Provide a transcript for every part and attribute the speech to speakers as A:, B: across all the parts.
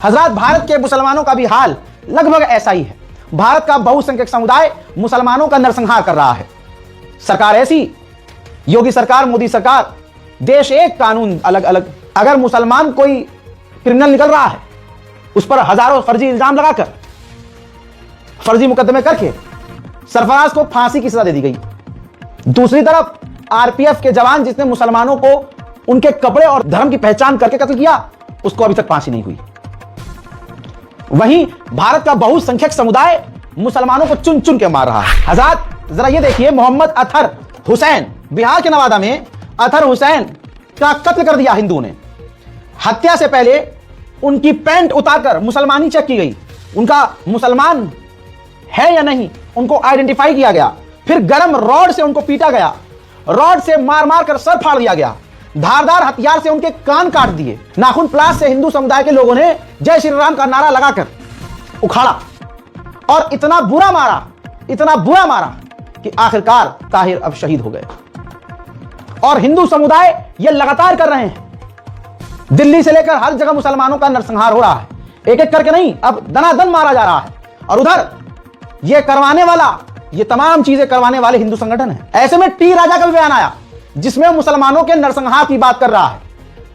A: हजरत, भारत के मुसलमानों का भी हाल लगभग ऐसा ही है। भारत का बहुसंख्यक समुदाय मुसलमानों का नरसंहार कर रहा है। सरकार ऐसी, योगी सरकार, मोदी सरकार, देश एक, कानून अलग अलग। अगर मुसलमान कोई क्रिमिनल निकल रहा है, उस पर हजारों फर्जी इल्जाम लगाकर, फर्जी मुकदमे करके सरफराज को फांसी की सजा दे दी गई। दूसरी तरफ आरपीएफ के जवान जिसने मुसलमानों को उनके कपड़े और धर्म की पहचान करके कत्ल किया, उसको अभी तक फांसी नहीं हुई। वहीं भारत का बहुसंख्यक समुदाय मुसलमानों को चुन चुन के मार रहा है। हजरत, जरा ये देखिए, मोहम्मद अतहर हुसैन, बिहार के नवादा में अतहर हुसैन का कत्ल कर दिया हिंदू ने। हत्या से पहले उनकी पैंट उतारकर मुसलमानी चेक की गई, उनका मुसलमान है या नहीं उनको आइडेंटिफाई किया गया। फिर गरम रॉड से उनको पीटा गया, रॉड से मार मार कर सर फाड़ दिया गया, धारदार हथियार से उनके कान काट दिए, नाखून प्लास से हिंदू समुदाय के लोगों ने जय श्री राम का नारा लगाकर उखाड़ा और इतना बुरा मारा कि आखिरकार ताहिर अब शहीद हो गए। और हिंदू समुदाय ये लगातार कर रहे हैं। दिल्ली से लेकर हर जगह मुसलमानों का नरसंहार हो रहा है, एक एक करके नहीं, अब दनादन मारा जा रहा है। और उधर ये करवाने वाला, ये तमाम चीजें करवाने वाले हिंदू संगठन है। ऐसे में टी राजा का भी बयान आया जिसमें मुसलमानों के नरसंहार की बात कर रहा है,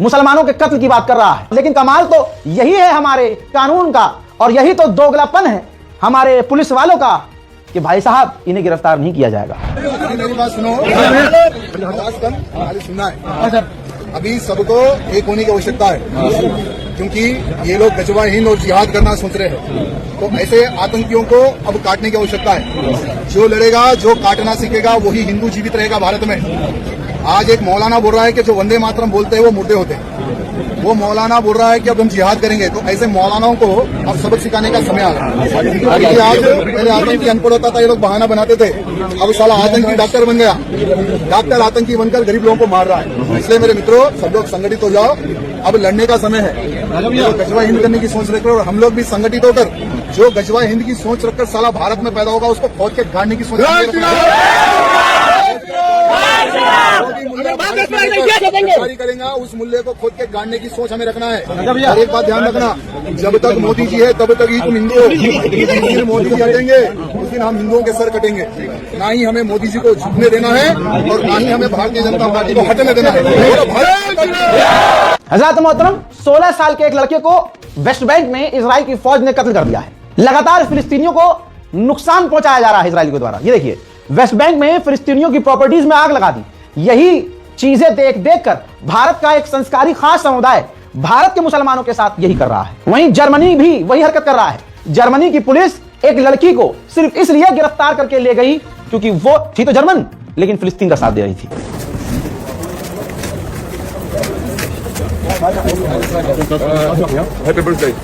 A: मुसलमानों के कत्ल की बात कर रहा है। लेकिन कमाल तो यही है हमारे कानून का, और यही तो दोगलापन है हमारे पुलिस वालों का कि भाई साहब, इन्हें गिरफ्तार नहीं किया जाएगा।
B: मेरी बात सुनो, सुनना है। अभी सबको एक होने की आवश्यकता है, क्योंकि ये लोग गजवा हिंद और जिहाद करना सोच रहे हैं। तो ऐसे आतंकियों को अब काटने की आवश्यकता है। जो लड़ेगा, जो काटना सीखेगा, वही हिंदू जीवित रहेगा भारत में। आज एक मौलाना बोल रहा है कि जो वंदे मातरम बोलते हैं वो मुर्दे होते हैं। वो मौलाना बोल रहा है कि अब हम जिहाद करेंगे। तो ऐसे मौलानाओं को अब सबक सिखाने का समय आ रहा है। आज पहले आतंकी अनपढ़ होता था, ये लोग बहाना बनाते थे, अब साला आतंकी डॉक्टर बन गया। डॉक्टर आतंकी बनकर गरीब लोगों को मार रहा है। इसलिए मेरे मित्रों, सब लोग संगठित हो जाओ, अब लड़ने का समय है। गजवा हिंद करने की सोच रखकर, और हम लोग भी संगठित होकर, जो गजवा हिंद की सोच रखकर साला भारत में पैदा होगा, उसको खोद के गाड़ने की सोच करेंगे। उस मूल्य को खोद के गाड़ने की सोच हमें रखना है। और एक बात ध्यान रखना, जब तक मोदी जी है तब तक ही तुम हिंदू हो। जिस दिन मोदी जी हटेंगे उस दिन हम हिंदुओं के सर कटेंगे। ना ही हमें मोदी जी को झुकने देना है और ना ही हमें भारतीय जनता पार्टी को हटने देना है।
A: हजरत मोहतरम, 16 साल के एक लड़के को वेस्ट बैंक में इजराइल की फौज ने कत्ल कर दिया है। लगातार फिलिस्तीनियों को नुकसान पहुंचाया जा रहा है इजराइल के द्वारा। ये देखिए, वेस्ट बैंक में फिलिस्तीनियों की प्रॉपर्टीज में आग लगा दी। यही चीजें देख देख कर भारत का एक संस्कारी खास समुदाय भारत के मुसलमानों के साथ यही कर रहा है। वहीं जर्मनी भी वही हरकत कर रहा है। जर्मनी की पुलिस एक लड़की को सिर्फ इसलिए गिरफ्तार करके ले गई क्योंकि वो थी तो जर्मन, लेकिन फिलिस्तीन का साथ दे रही थी।
B: Happy birthday.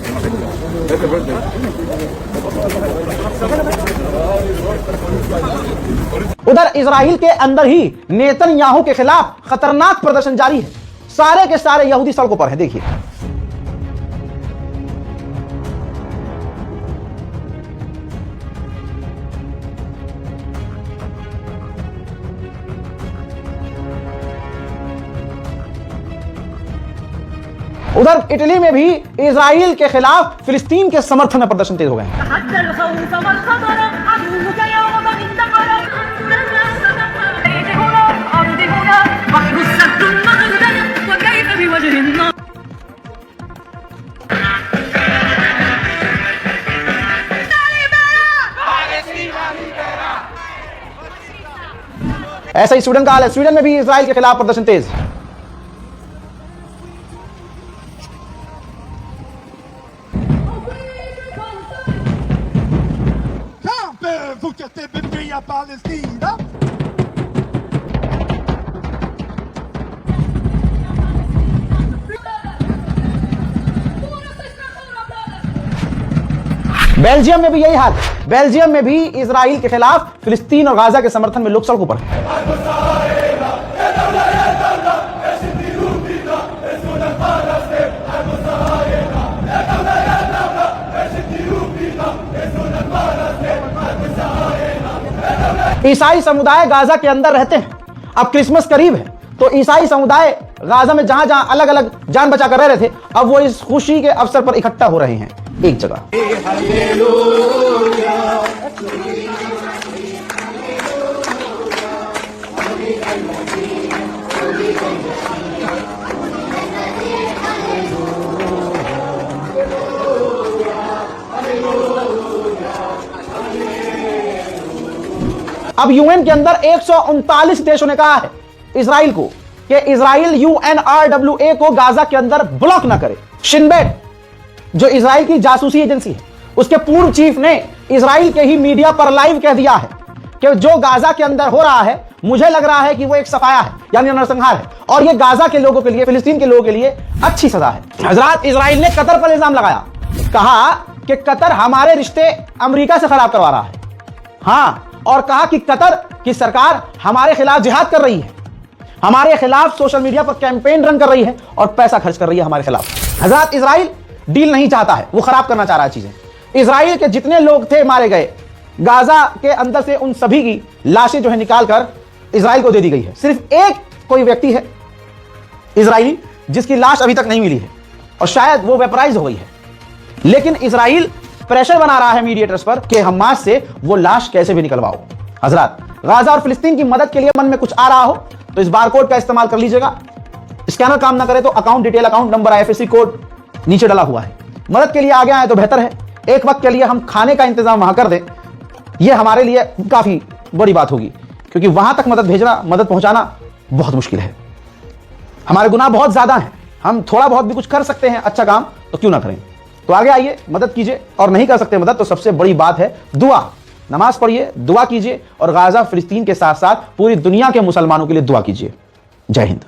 A: उधर इजराइल के अंदर ही नेतन्याहू के खिलाफ खतरनाक प्रदर्शन जारी है। सारे के सारे यहूदी सड़कों पर हैं। देखिए, उधर इटली में भी इजराइल के खिलाफ फिलिस्तीन के समर्थन में प्रदर्शन तेज हो गए हैं। ऐसा ही स्वीडन का हाल है। स्वीडन में भी इजराइल के खिलाफ प्रदर्शन तेज। बेल्जियम में भी यही हाल। बेल्जियम में भी इजराइल के खिलाफ फिलिस्तीन और गाजा के समर्थन में लोग सड़कों पर हैं। ईसाई समुदाय गाजा के अंदर रहते हैं। अब क्रिसमस करीब है तो ईसाई समुदाय गाजा में जहां जहां अलग अलग जान बचा कर रह रहे थे, अब वो इस खुशी के अवसर पर इकट्ठा हो रहे हैं एक जगह। अब यूएन के अंदर 139 देशों ने कहा है इजराइल को कि इजराइल UNRWA को गाजा के अंदर ब्लॉक ना करे। शिन बेट जो इजराइल की जासूसी एजेंसी है, उसके पूर्व चीफ ने इजराइल के ही मीडिया पर लाइव कह दिया है कि जो गाजा के अंदर हो रहा है, मुझे लग रहा है कि वो एक सफाया है, यानी नरसंहार है, और ये गाजा के लोगों के लिए, फिलिस्तीन के लोगों के लिए अच्छी सजा है। हजरात, इजराइल ने कतर पर इल्जाम लगाया, कहा कि कतर हमारे रिश्ते अमेरिका से खराब करवा रहा है। हां, और कहा कि कतर की सरकार हमारे खिलाफ जिहाद कर रही है, हमारे खिलाफ सोशल मीडिया पर कैंपेन रन कर रही है और पैसा खर्च कर रही है हमारे खिलाफ। हजरत, इजराइल डील नहीं चाहता है, वो खराब करना चाह रहा है चीजें। इजराइल के जितने लोग थे मारे गए गाजा के अंदर से, उन सभी की लाशें जो है निकालकर इजराइल को दे दी गई है। सिर्फ एक कोई व्यक्ति है इजरायली जिसकी लाश अभी तक नहीं मिली है और शायद वो वेपराइज हो गई है। लेकिन इजराइल प्रेशर बना रहा है मीडिएटर्स पर कि हमास से वो लाश कैसे भी निकलवाओ। हजरत, गाजा और फिलिस्तीन की मदद के लिए मन में कुछ आ रहा हो तो इस बारकोड का इस्तेमाल कर लीजिएगा। स्कैनर काम ना करे तो account detail, account number, IFSC code नीचे डला हुआ है। मदद के लिए आगे आए तो बेहतर है। एक वक्त के लिए हम खाने का इंतजाम वहां कर दें, यह हमारे लिए काफी बड़ी बात होगी, क्योंकि वहां तक मदद भेजना, मदद पहुंचाना बहुत मुश्किल है। हमारे गुनाह बहुत ज्यादा हैं, हम थोड़ा बहुत भी कुछ कर सकते हैं अच्छा काम तो क्यों ना करें। तो आगे आइए, मदद कीजिए, और नहीं कर सकते मदद तो सबसे बड़ी बात है दुआ। नमाज पढ़िए, दुआ कीजिए, और गाजा फिलिस्तीन के साथ साथ पूरी दुनिया के मुसलमानों के लिए दुआ कीजिए। जय हिंद।